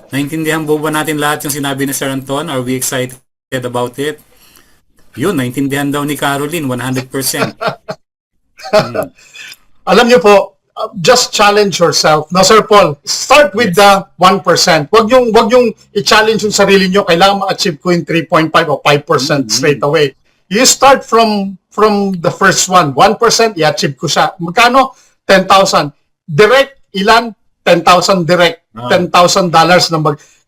Naintindihan po ba natin lahat yung sinabi ni Sir Anton? Are we excited about it? Yun, naintindihan daw ni Caroline, 100%. Alam niyo po, just challenge yourself. No, Sir Paul, start with the 1%. Wag yung i-challenge yung sarili niyo. Kailangan ma-achieve ko yung 3.5 o 5% straight away. You start from the first one. 1%, i-achieve ko siya. Magkano? 10,000. Direct, ilan? 10,000 direct. $10,000 na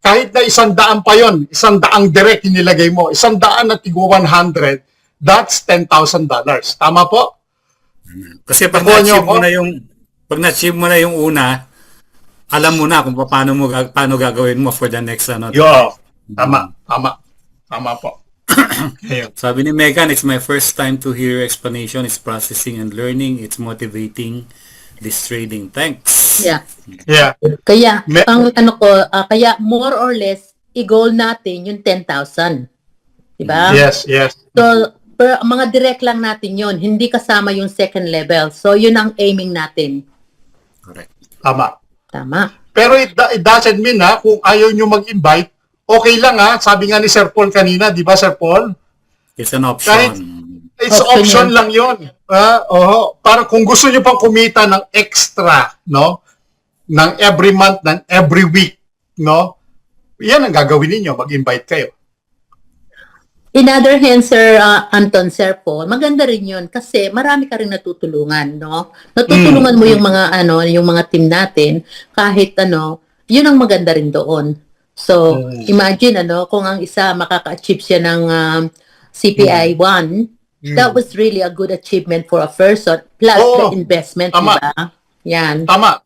kahit na 100 pa yon, 100 direct inilagay mo, 100 na tigo 100, that's $10,000. Tama po? Kasi pag na-achieve mo na yung una, alam mo na kung paano gagawin mo for the next ano. Tama po. Sabi ni Megan, it's my first time to hear your explanation. It's processing and learning. It's motivating this trading. Thanks. Yeah. Yeah. Kaya more or less, i-goal natin yung 10,000. Diba? Yes. So, mga direct lang natin yon, hindi kasama yung second level. So, yun ang aiming natin. Correct. Tama. Pero it doesn't mean kung ayaw nyo mag-invite, okay lang sabi nga ni Sir Paul kanina, di ba Sir Paul? It's an option. It's option lang yun. Para kung gusto nyo pang kumita ng extra, no? Ng every month, ng every week, no? Yan ang gagawin niyo, mag-invite kayo. In other hand, Sir Anton, Sir Paul, maganda rin yun kasi marami ka rin natutulungan, no? Natutulungan mo yung mga team natin kahit yun ang maganda rin doon. So, imagine kung ang isa makaka-achieve siya ng CPI 1, that was really a good achievement for a person plus the investment, tama. diba? Yan. Tama.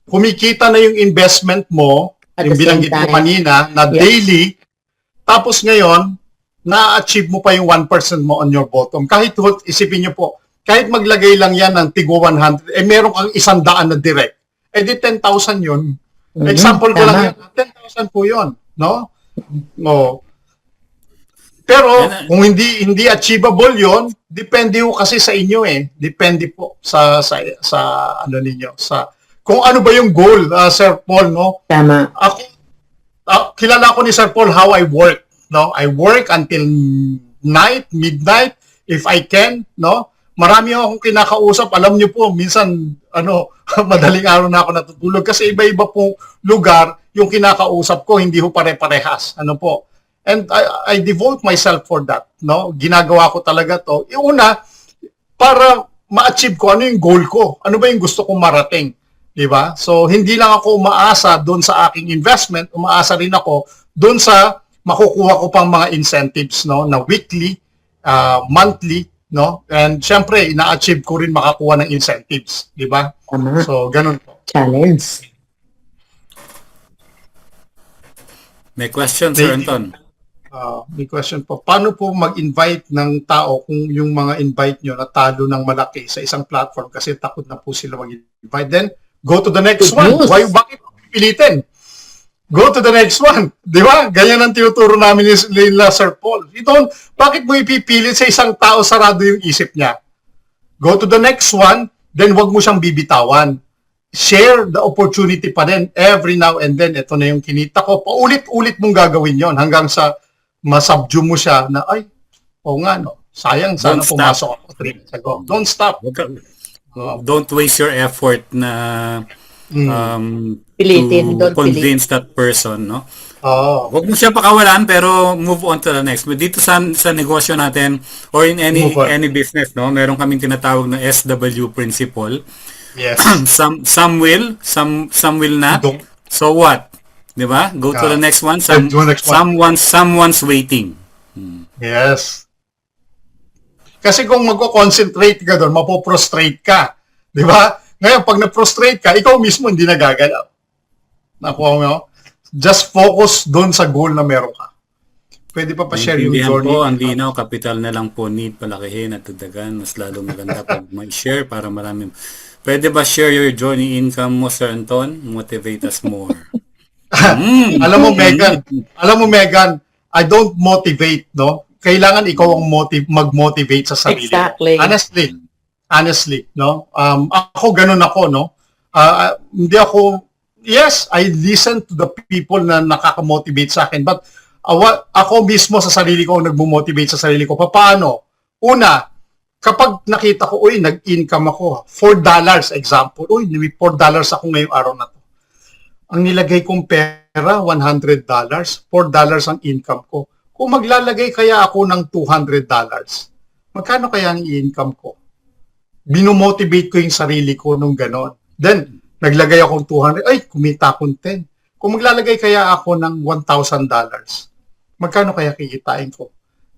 Kumikita na yung investment mo, At yung the same binanggit mo time. kanina, na daily, tapos ngayon, na-achieve mo pa yung 1% mo on your bottom. Kahit, isipin nyo po, kahit maglagay lang yan ng tigo 100, meron kang 100 na direct. Di 10,000 yun. Example ko lang yan, 10,000 po yun. No? Pero, kung hindi achievable yun, depende po kasi sa inyo Depende po sa ninyo. Kung ano ba yung goal, Sir Paul, no? Tama. Kilala ko ni Sir Paul how I work. No, I work until midnight, if I can, no? Marami akong kinakausap, alam niyo po, minsan, madaling araw na ako natutulog kasi iba-iba pong lugar yung kinakausap ko, hindi ho pare-parehas, po. And I devote myself for that, no? Ginagawa ko talaga to. Yung una, para ma-achieve ko, ano yung goal ko? Ano ba yung gusto kong marating? Diba? So, hindi lang ako umaasa doon sa aking investment, umaasa rin ako doon sa makukuha ko pang mga incentives, no, na weekly, monthly, no, and syempre ina-achieve ko rin makakuha ng incentives, di ba? So ganun po. Challenge. May question, Sir Anton. May question po. Paano po mag-invite ng tao kung yung mga invite nyo natalo ng malaki sa isang platform kasi takot na po sila mag-invite? Then, go to the next one. Bakit pilitin? Go to the next one. Di ba? Ganyan ang tinuturo namin nila Sir Paul. Bakit mo ipipilit sa isang tao sarado yung isip niya? Go to the next one, then wag mo siyang bibitawan. Share the opportunity pa din every now and then. Ito na yung kinita ko. Paulit-ulit mong gagawin yon hanggang sa masubdue mo siya na, sayang, sana pumasok ako 3 minutes ago. Don't stop. Don't waste your effort na Pilitin, to convince that person, no? Huwag mo siya pakawalan pero move on to the next. Dito sa negosyo natin or in any business, no, meron kaming tinatawag na SW principle. Yes. some will not. So what? 'Di ba? Go to the next one. Someone's waiting. Yes. Kasi kung magko-concentrate ka doon, mapoprostrate ka. 'Di ba? Ngayon, pag na-frustrate ka, ikaw mismo hindi nagagalaw. Nakuha mo? Just focus doon sa goal na meron ka. Pwede pa share yung journey. Po, ang linaw, kapital na lang po need palakihin at dagdagan. Mas lalong maganda pag may share para maraming. Pwede ba share your journey income mo, Sir Anton? Motivate us more. Alam mo, Megan, I don't motivate, no? Kailangan ikaw ang mag-motivate sa sarili. Exactly. Honestly, no? Ako ganun ako, no? Hindi ako yes, I listen to the people na nakaka-motivate sa akin. But ako mismo sa sarili ko, nagmo-motivate sa sarili ko. Paano? Una, kapag nakita ko, uy, nag-income ako, $4, example, uy, may $4 ako ngayong araw na to. Ang nilagay kong pera, $100, $4 ang income ko. Kung maglalagay kaya ako ng $200, magkano kaya ang income ko? Binomotivate ko yung sarili ko nung ganon. Then, naglagay akong 200, ay, kumita akong 10. Kung maglalagay kaya ako ng $1,000, magkano kaya kikitain ko?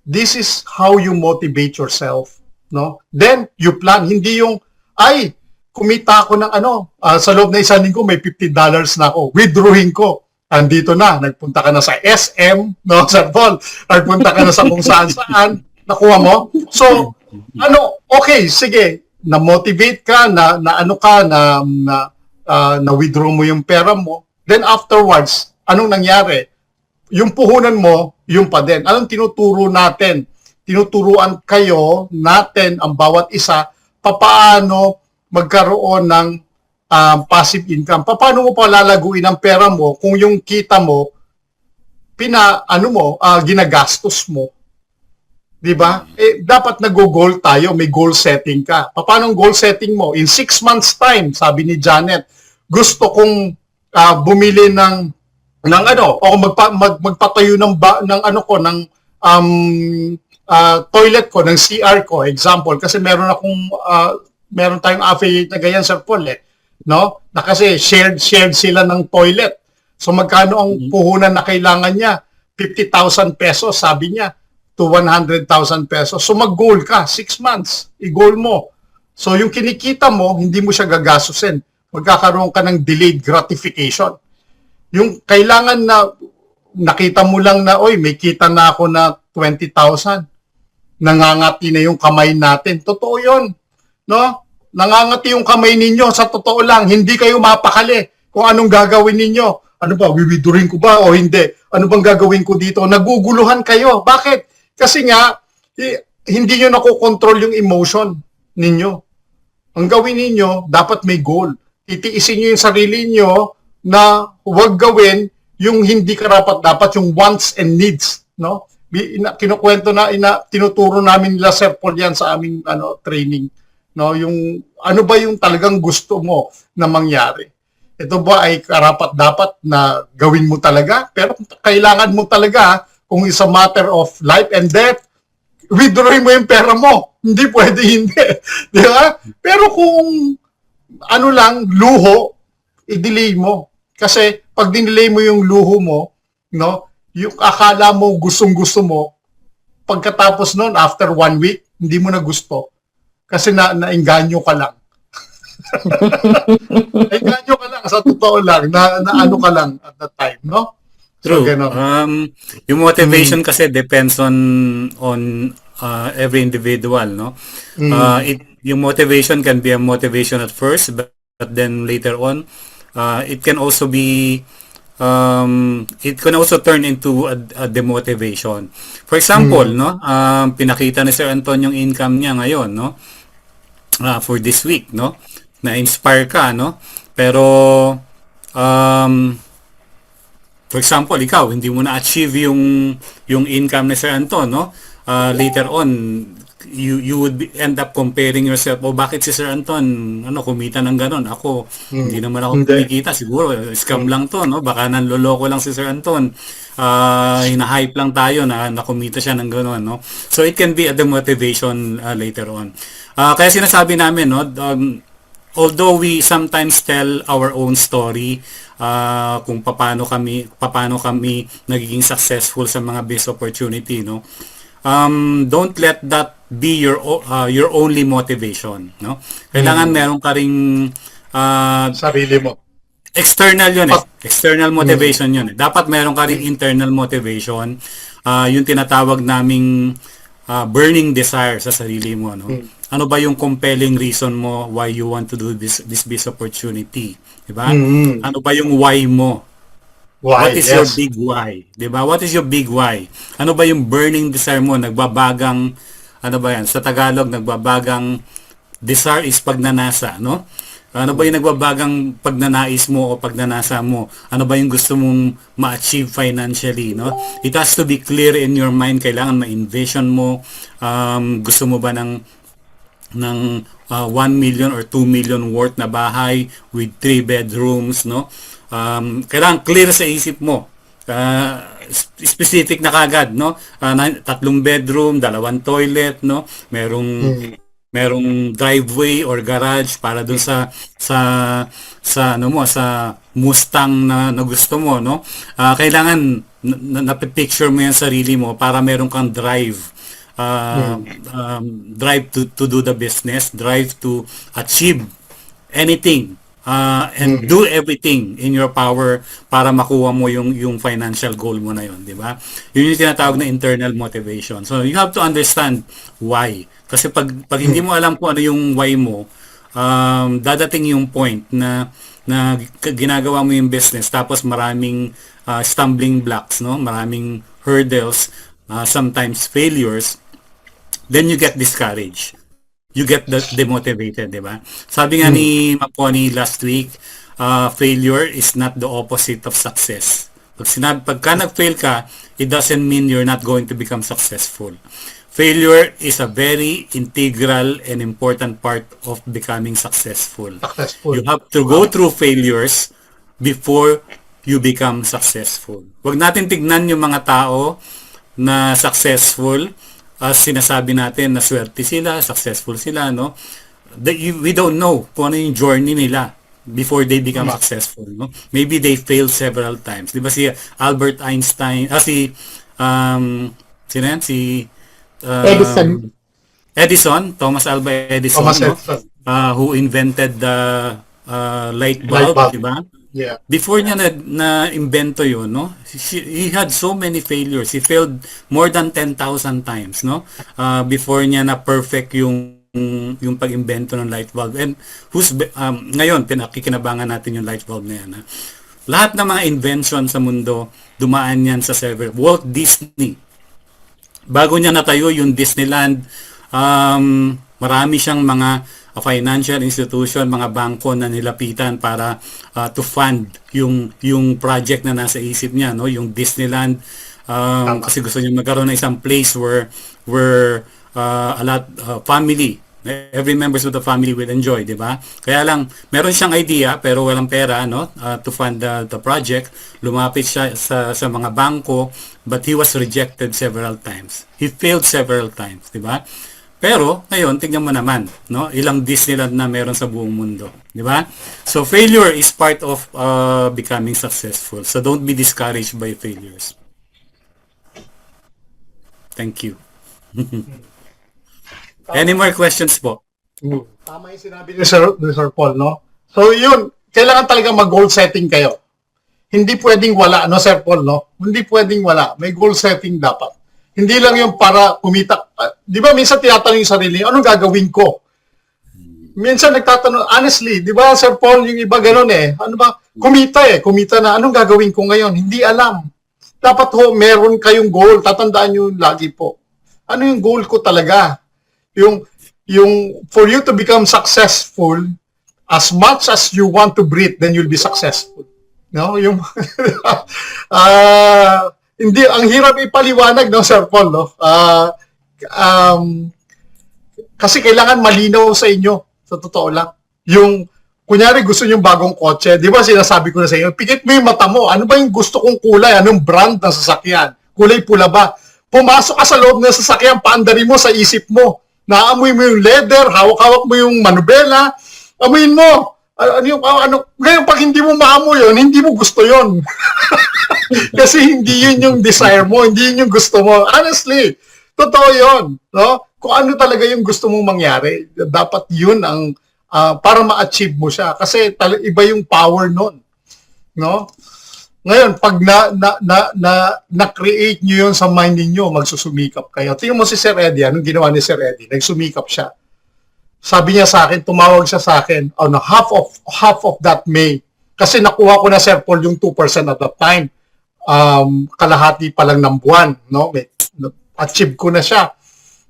This is how you motivate yourself, no? Then, you plan, hindi yung, ay, kumita ako ng sa loob na isang linggo, may $50 na ako. Withdrawing ko. Andito na, nagpunta ka na sa SM, no, Sir Paul. Nagpunta ka na sa kung saan-saan. Nakuha mo? So, okay, sige, na-motivate ka, na withdraw mo yung pera mo. Then afterwards, anong nangyari? Yung puhunan mo, yung pa din. Anong tinuturo natin? Tinuturuan kayo natin, ang bawat isa, papaano magkaroon ng passive income. Paano mo palalaguin ang pera mo kung yung kita mo, ginagastos mo? Diba? Dapat nag-goal tayo, may goal setting ka. Paano ang goal setting mo? In 6 months time, sabi ni Janet, gusto kong bumili ng o magpatayo ng toilet ko, ng CR ko, example, kasi meron tayong affiliate na ganyan, Sir Paul, no? Na kasi shared sila ng toilet. So magkano ang puhunan na kailangan niya? 50,000 pesos, sabi niya, to 100,000 pesos. So mag-goal ka, 6 months, i-goal mo. So yung kinikita mo, hindi mo siya gagastusin. Magkakaroon ka ng delayed gratification. Yung kailangan na nakita mo lang na, oy, may kita na ako na 20,000. Nangangati na yung kamay natin. Totoo yun. No? Nangangati yung kamay ninyo. Sa totoo lang, hindi kayo mapakali kung anong gagawin ninyo. Ano ba, wiwiddurin ko ba o hindi? Ano bang gagawin ko dito? Naguguluhan kayo. Bakit? Kasi nga, hindi nyo nakokontrol yung emotion ninyo. Ang gawin ninyo, dapat may goal. Titiisin nyo yung sarili nyo na huwag gawin yung hindi karapat-dapat, yung wants and needs. No? Kinukwento tinuturo namin nila, Sir Paul, yan sa aming training. No? Yung, ano ba yung talagang gusto mo na mangyari? Ito ba ay karapat-dapat na gawin mo talaga? Pero kailangan mo talaga, kung is a matter of life and death, withdrawin mo yung pera mo. Hindi pwede hindi. Di ba? Pero kung luho, i-delay mo. Kasi pag dinelay mo yung luho mo, no, yung akala mo gustong-gusto mo, pagkatapos noon, after 1 week, hindi mo na gusto. Kasi naengganyo ka lang. Naengganyo ka lang, sa totoo lang, na ka lang at that time, no? True. So, yung motivation kasi depends on every individual, no? Yung motivation can be a motivation at first, but then later on, it can also be turn into a demotivation. For example, no, pinakita ni Sir Anton yung income niya ngayon, no, for this week, no, na-inspire ka, no, pero for example, ikaw hindi mo na-achieve yung income ni Sir Anton, no, later on you would end up comparing yourself, bakit si Sir Anton kumita ng ganon, ako hindi naman ako kumikita, siguro scam lang to, no, baka nanloloko lang si Sir Anton, hina-hype lang tayo na kumita siya ng ganon, no. So it can be a demotivation later on. Kaya sinasabi namin, no, although we sometimes tell our own story, kung paano kami nagiging successful sa mga business opportunity, no, don't let that be your only motivation, no. Kailangan meron ka ring sarili mo. External yun eh. External motivation yun eh. Dapat meron ka ring internal motivation, yung tinatawag naming burning desire sa sarili mo, no. Ano ba yung compelling reason mo why you want to do this business opportunity, di ba? Ano ba yung why mo? Why? What is your big why? Diba? What is your big why? Ano ba yung burning desire mo? Nagbabagang, ano ba yan? Sa Tagalog, nagbabagang desire is pagnanasa, no? Ano ba yung nagbabagang pagnanais mo o pagnanasa mo? Ano ba yung gusto mong ma-achieve financially, no? It has to be clear in your mind. Kailangan ma-envision mo. Gusto mo ba ng 1 million or 2 million worth na bahay with 3 bedrooms, no? Kailangan clear sa isip mo. Specific na kagad, no? 3 bedroom, 2 toilet, no? Merong driveway or garage para dun sa ano mo, sa Mustang na gusto mo, no? Kailangan na-picture mo yung sarili mo para meron kang drive. Drive to do the business, drive to achieve anything, and do everything in your power para makuha mo yung financial goal mo na yon, di ba? Yun yung tinatawag na internal motivation. So you have to understand why. Kasi pag hindi mo alam kung ano yung why mo, dadating yung point na ginagawa mo yung business tapos maraming stumbling blocks, no? Maraming hurdles, sometimes failures, then you get discouraged. You get demotivated, di ba? Sabi nga ni Maponi last week, failure is not the opposite of success. Pagka nag-fail ka, it doesn't mean you're not going to become successful. Failure is a very integral and important part of becoming successful. You have to go through failures before you become successful. Huwag natin tignan yung mga tao na successful as sinasabi natin na swerte sila, successful sila, no? We don't know kung ano yung journey nila before they become successful, no? Maybe they failed several times. Di ba si Albert Einstein, sino yan? Thomas Alva Edison, no? Who invented the light bulb, di ba? Yeah. Before niya na-invento yun, no? He had so many failures. He failed more than 10,000 times, no? Before niya na perfect yung pag-imbento ng light bulb. And ngayon, pinakikinabangan natin yung light bulb na yan. Ha? Lahat ng mga invention sa mundo, dumaan yan sa server. Walt Disney. Bago niya natayo yung Disneyland, marami siyang mga financial institution, mga bangko na nilapitan para to fund yung project na nasa isip niya, no? Yung Disneyland, kasi gusto niya magkaroon ng isang place where a lot every members of the family will enjoy, di ba? Kaya lang meron siyang idea pero walang pera, no? To fund the project. Lumapit siya sa mga bangko, but he was rejected several times. He failed several times, di ba? Pero ngayon tingnan mo naman, no? Ilang Disneyland na meron sa buong mundo, di ba? So failure is part of becoming successful. So don't be discouraged by failures. Thank you. Any more questions po? Tama yung sinabi ni Sir Paul, no? So yun, kailangan talaga mag-goal setting kayo. Hindi pwedeng wala, no, Sir Paul, no? Hindi pwedeng wala. May goal setting dapat. Hindi lang yung para kumita. Di ba minsan tinatanong yung sarili, anong gagawin ko? Minsan nagtatanong, honestly, di ba, Sir Paul, yung iba ganun eh. Ano ba? Kumita na. Anong gagawin ko ngayon? Hindi alam. Dapat meron kayong goal. Tatandaan nyo lagi po. Ano yung goal ko talaga? Yung for you to become successful, as much as you want to breathe, then you'll be successful. No, yung hindi ang hirap ipaliwanag, no, Sir Paul, no? Kasi kailangan malinaw sa inyo, sa totoo lang. Yung kunyari gusto niyo bagong kotse, 'di ba sinasabi ko na sa inyo, pikit mo yung mata mo, ano ba yung gusto kong kulay, anong brand ng sasakyan? Kulay pula ba? Pumasok ka sa loob ng sasakyan, paandarin mo sa isip mo. Naamoy mo yung leather, hawak-hawak mo yung manubela, amuin mo. Ngayon pag hindi mo maamoy yun, hindi mo gusto yun. Kasi hindi yun yung desire mo, hindi yun yung gusto mo. Honestly, totoo yun. No? Kung ano talaga yung gusto mong mangyari, dapat yun ang para ma-achieve mo siya. Kasi iba yung power nun. No? Ngayon, pag na-create nyo yun sa mind niyo, magsusumikap kayo. Tingnan mo si Sir Eddie, anong ginawa ni Sir Eddie? Nagsumikap siya. Sabi niya sa akin, tumawag siya sa akin, half of that May. Kasi nakuha ko na, Sir Paul, yung 2% at that time. Kalahati pa lang ng buwan. No? Achieve ko na siya.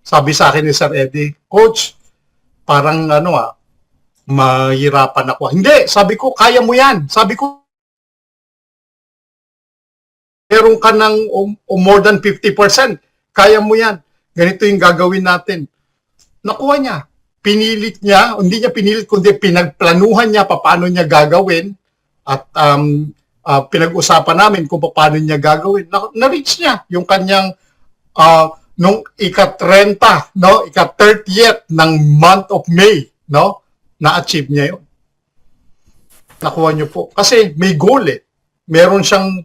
Sabi sa akin ni Sir Eddie, Coach, parang mahirapan ako. Hindi, sabi ko, kaya mo yan. Sabi ko, meron ka ng more than 50%. Kaya mo yan. Ganito yung gagawin natin. Nakuha niya. Pinilit niya, hindi niya pinilit, kundi pinagplanuhan niya paano niya gagawin at pinag-usapan namin kung paano niya gagawin. Na-reach niya yung kanyang nung ika-30, no? Ika-30th ng month of May, no? Na-achieve niya yun. Nakuha niyo po. Kasi may goal eh. Meron siyang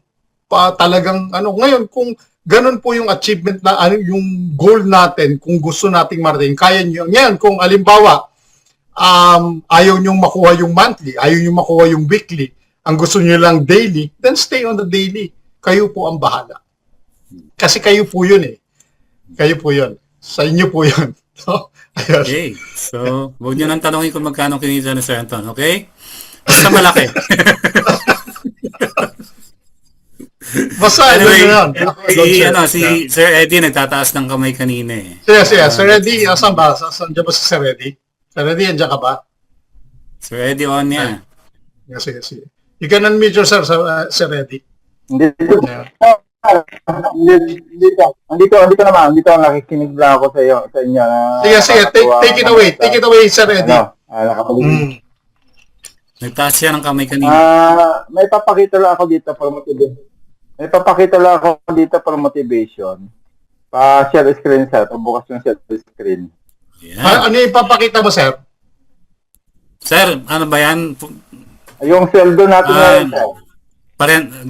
talagang ngayon kung ganun po yung achievement na yung goal natin, kung gusto nating marating, kaya niyo. Ngayon kung alimbawa ayaw niyo makuha yung monthly, ayaw niyo makuha yung weekly, ang gusto niyo lang daily, then stay on the daily. Kayo po ang bahala. Kasi kayo po yun eh. Kayo po yun. Sa inyo po yun. So, ayun. Okay. So, huwag niyo nang tanongin kung magkano kinita ni Sir Anton, okay? Basta malaki. Basta, Anyway, yun. si Sir Eddie nagtataas ng kamay kanina eh. Sige. Sir Eddie, asan ba? Asan dyan ba si Sir Eddie? Sir Eddie, andyan ka ba? Sir Eddie on niya. Sige. You can unmute yourself, Sir Eddie. Hindi Yeah. Andito naman, andito nakikinig lang ako sa inyo. Sige. Take it away. Take it away, Sir Eddie. Nagtaas siya ng kamay kanina. May papakita lang ako dito for motivation. Pa-share screen, sir. Pabukas yung share screen. Yeah. Ano yung papakita mo, Sir? Sir, ano ba yan? Yung sweldo natin ngayon, sir.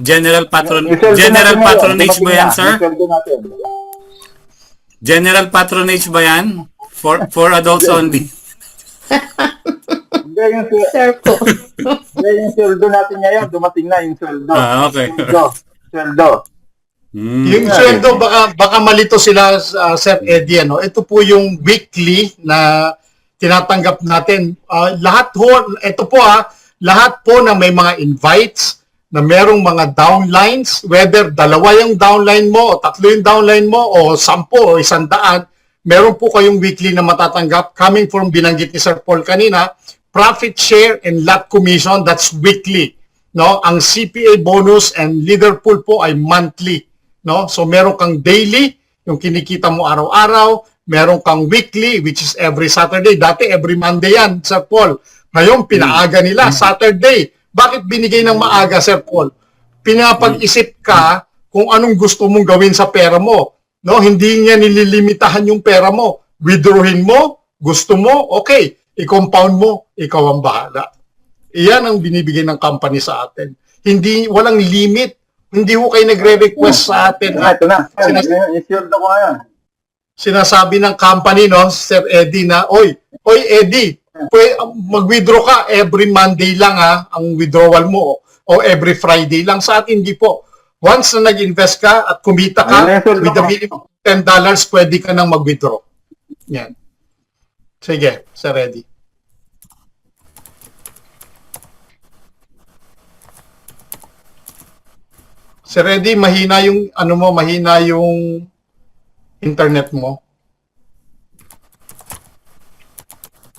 General Yung sweldo general natin ngayon, patronage ba yan, dumating sir? na, yung sweldo natin. General patronage ba yan? For adults only. Hindi, Sir po. yung sweldo natin ngayon, dumating na yung sweldo. Okay. Sweldo. Yung sweldo, baka malito sila, Sir Eddie. Ito po yung weekly na tinatanggap natin. Lahat po na may mga invites, na merong mga downlines, whether dalawa yung downline mo, o tatlo yung downline mo, o 10 o 100, meron po kayong weekly na matatanggap coming from binanggit ni Sir Paul kanina, profit share and lot commission, that's weekly. No? Ang CPA bonus and leader pool po ay monthly. No? So meron kang daily, yung kinikita mo araw-araw, meron kang weekly, which is every Saturday. Dati every Monday yan, Sir Paul. Ngayon, pinaaga nila, Saturday. Bakit binigay ng maaga, Sir Paul? Pinapag-isip ka kung anong gusto mong gawin sa pera mo. No? Hindi niya nililimitahan yung pera mo. Withdrawin mo, gusto mo, okay. I-compound mo, ikaw ang bahala. Iyan ang binibigay ng company sa atin. Walang limit. Hindi ko kayo nagre-request sa atin. Ito na. Sweldo ko ngayon. Sinasabi ng company, no, Sir Eddie, na, Oy Eddie, mag-withdraw ka every Monday lang ang withdrawal mo o every Friday lang. Sa atin, hindi po. Once na nag-invest ka at kumita ka, with the minimum $10, pwede ka nang mag-withdraw. Yan. Sige, Sir Eddie. Sir Eddie, mahina yung internet mo.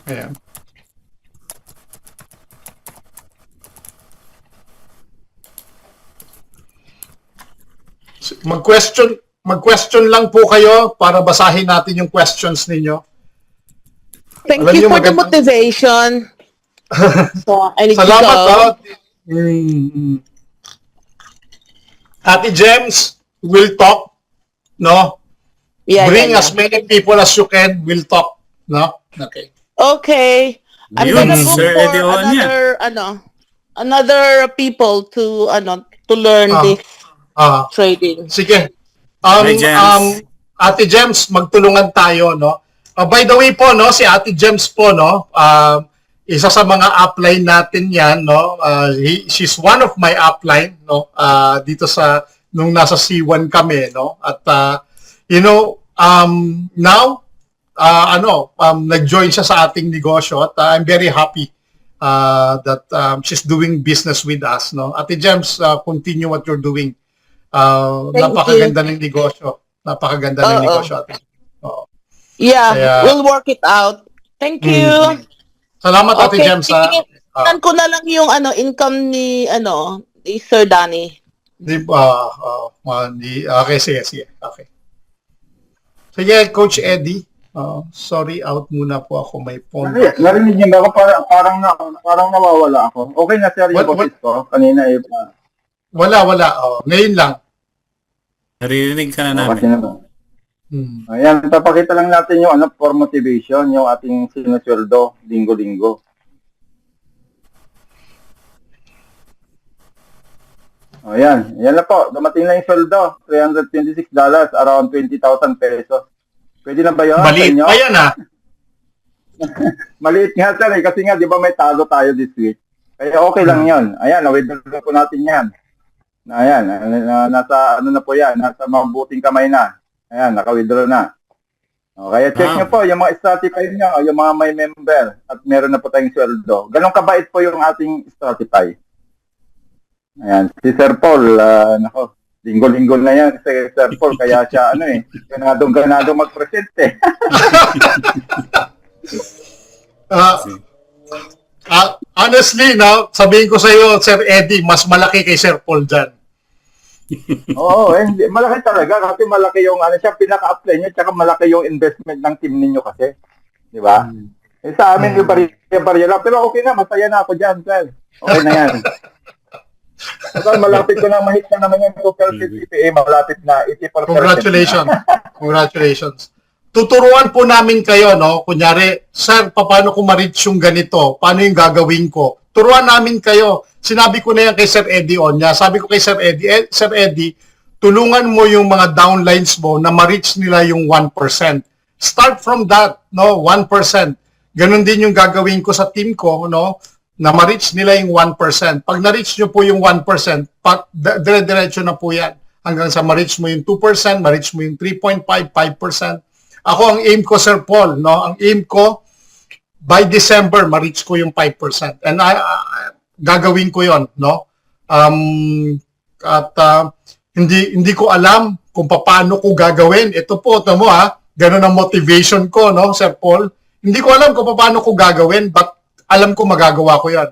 Ayan. Mag-question lang po kayo para basahin natin yung questions ninyo. Thank Alam you niyo, for the maganda- motivation. So, I need Salamat, to go. Ate Gems, we'll talk. No? Bring as many people as you can. We'll talk. No? Okay. Okay. I'm Yun, gonna go Sir for Eddie on niya. another people to learn this trading. Sige. Hi, Gems. Ate Gems, magtulungan tayo, no? By the way po, no, si Ate Gems po, no, isa sa mga upline natin 'yan, no. She's one of my upline, no, dito nung nasa C1 kami, no. At now nag-join siya sa ating negosyo at I'm very happy that she's doing business with us, no. Ate Gems, continue what you're doing. Napakaganda ng negosyo. Napakaganda ng negosyo, ate. Oo. Yeah, Kaya- we'll work it out. Thank you. Salamat Ate Jem sa Tingnan ko na lang yung income ni Sir Danny. di ba okay, sige. Okay. Sige, Coach Eddie. Sorry, out muna po ako. May phone. Narinig niyo ba ako? Parang nawawala ako. Okay na sir yung boses ko. Kanina Wala. Ngayon lang. Naririnig ka na kasi namin. na ba? Ayan, papakita lang natin yung for motivation, yung ating sinusweldo, linggo-linggo. Ayan na po. Dumating na yung sweldo. $326, around 20,000 pesos. Pwede na ba yun? Maliit pa yan Maliit nga sir kasi nga di ba may talo tayo this week. Kaya okay lang yun. Ayan, na-withdraw po natin yan. Ayan, nasa na po yan, nasa mabuting kamay na. Ayan, naka-withdraw na. Kaya check nyo po yung mga Stratify nyo, yung mga may member at meron na po tayong sweldo. Ganon kabait po yung ating Stratify. Ayan, si Sir Paul, linggo-linggo na yan si Sir Paul, kaya siya ganadong mag-present Honestly, sabihin ko sa iyo, Sir Eddie, mas malaki kay Sir Paul dyan. Oo, malaki talaga kasi malaki yung siya pinaka-apply niya tsaka malaki yung investment ng team ninyo kasi. Di ba? Sa amin yung barya lang. Pero okay na, masaya na ako dyan, sir. Okay na yan. Kasi malapit ko na mahit na naman yung total CPA, malapit na 80%. Congratulations. Tuturuan po namin kayo, kunyari, sir, paano ko ma-reach yung ganito? Paano yung gagawin ko? Turuan namin kayo. Sinabi ko na yan kay Sir Eddie Onya. Sabi ko kay Sir Eddie, Sir Eddie, tulungan mo yung mga downlines mo na ma-reach nila yung 1%. Start from that, 1%. Ganon din yung gagawin ko sa team ko, na ma-reach nila yung 1%. Pag na-reach nyo po yung 1%, dire-diretso na po yan. Hanggang sa ma-reach mo yung 2%, ma-reach mo yung 3.5%, 5%. Ako, ang aim ko, Sir Paul, ang aim ko, by December, ma-reach ko yung 5%. And gagawin ko yon, hindi ko alam kung paano ko gagawin. Ito po, ganun ang motivation ko, Sir Paul. Hindi ko alam kung paano ko gagawin, but alam ko magagawa ko yan.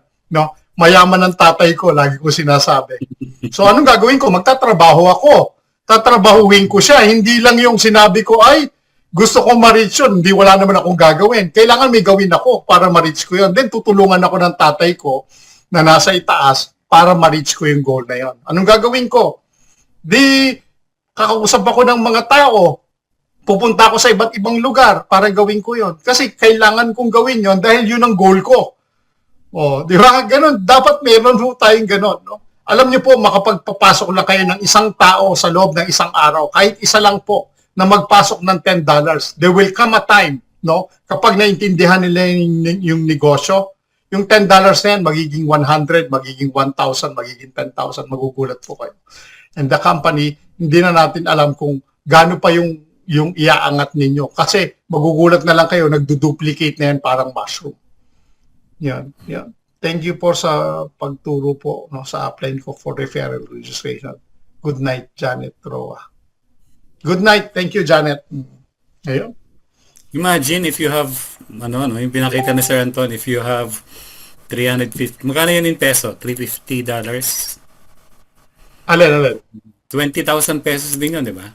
Mayaman ng tatay ko, lagi ko sinasabi. So anong gagawin ko? Magtatrabaho ako. Tatrabahuin ko siya. Hindi lang yung sinabi ko, ay, gusto ko ma-reach yun. Hindi, wala naman akong gagawin. Kailangan may gawin ako para ma-reach ko yun. Then tutulungan ako ng tatay ko na nasa itaas para ma-reach ko yung goal na yun. Anong gagawin ko? Di, kakausap ako ng mga tao. Pupunta ako sa iba't ibang lugar para gawin ko yon. Kasi kailangan kong gawin yon dahil yun ang goal ko. Di ba? Ganun. Dapat meron po tayong ganun. Alam niyo po, makapagpapasok lang kayo ng isang tao sa loob ng isang araw. Kahit isa lang po na magpasok ng $10. There will come a time, kapag naintindihan nila yung negosyo, yung $10 na yan, magiging 100, magiging 1,000, magiging 10,000, magugulat po kayo. And the company, hindi na natin alam kung gaano pa yung iaangat ninyo. Kasi magugulat na lang kayo, nagduduplicate na yan parang mushroom. Yan. Thank you po sa pagturo po sa upline ko for referral registration. Good night, Janet Roa. Good night. Thank you, Janet. Ayun. Imagine if you have, yung pinakita ni Sir Anton, if you have 350, magkano yun in peso? $350? Alin? 20,000 pesos din yun, di ba?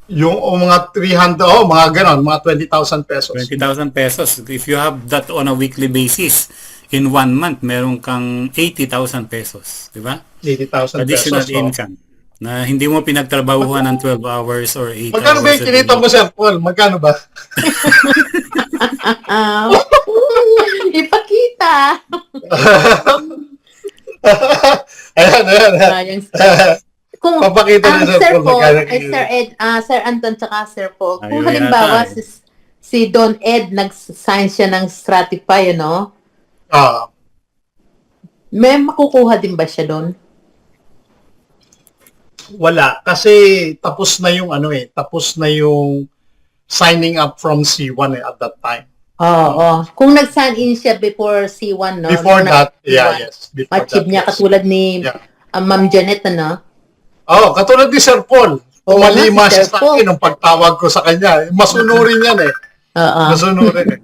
Yung mga 300, mga ganon, mga 20,000 pesos. 20,000 pesos. If you have that on a weekly basis, in 1 month, meron kang 80,000 pesos. Di ba? 80,000 Additional pesos. income. Na hindi mo pinagtrabahuhan ng 12 hours or 8 hours. Magkano ba yung kinita mo, Sir Paul? Magkano ba? Ipakita. Ayan. Kung Papakita ni Sir Paul, Sir Anton tsaka Sir Paul, kung Ayun halimbawa yata, si Don Ed nag-sign siya ng Stratify, may makukuha din ba siya doon? Wala. Kasi tapos na yung tapos na yung signing up from C1 at that time. Oo. Kung nag-sign in siya before C1, Before that, yes. Before achieve that, niya yes. katulad ni Ma'am Janet, katulad ni Sir Paul. Tumalima si siya Sir sa Paul. akin nung pagtawag ko sa kanya. Masunurin yan eh. Oo. Masunurin eh.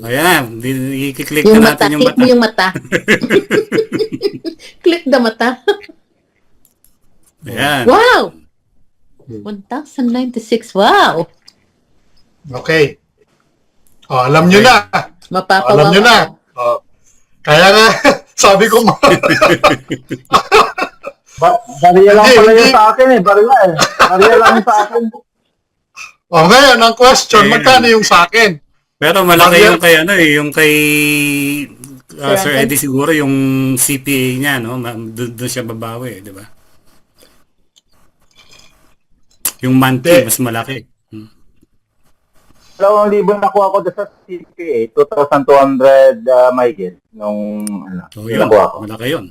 Ayan, i-click Yung na mata, natin yung click mata. mo yung mata. Click the mata. Ayan. Wow! 1,096. Wow! Okay. Alam nyo na. Mapapawawa Alam nyo na. ka. Kaya nga, sabi ko, Bariya lang Hindi, pala hindi. yung sa akin eh. Bariya lang yung sa akin. ngayon, ang question, Ayan. magkano yung sa akin? Pero malaki Bariya- yung kay ano eh, yung kay Sir Sir Anton? Eddie siguro yung CPA niya, no? Doon siya babawi, di ba? Yung monthly, Hindi. mas malaki. 2,000 nakuha ko doon sa CPA, 2,200 mahigit nung So yun, nakuha ko. malaki yun.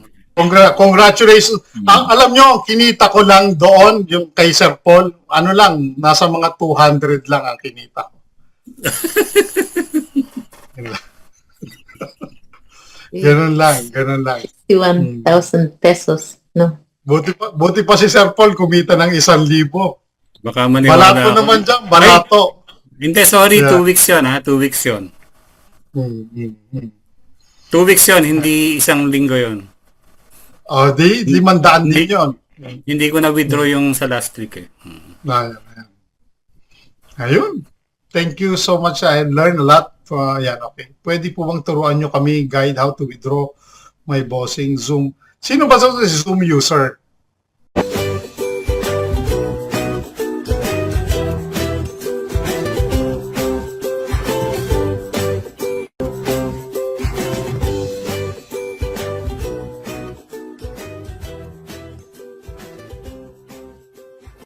Congratulations. Alam nyo, kinita ko lang doon, yung kay Sir Paul, ano lang, nasa mga 200 lang ang kinita ko. Ganun lang, ganun lang. 61,000 pesos. No? Buti pa si Sir Paul kumita ng 1,000. Baka maniwala Balato ako. naman dyan, balato. Hindi, sorry, Yeah. 2 weeks yun ha, 2 weeks yun. Hmm, hmm, hmm. 2 weeks yun, hindi isang linggo yun. Di 500 din yun. Hindi ko na-withdraw yung sa last week eh. Ayan. Ayun. Thank you so much. I learned a lot. Yan, okay. Pwede po bang turuan nyo kami guide how to withdraw my bossing Zoom? Sino ba sa si Zoom user?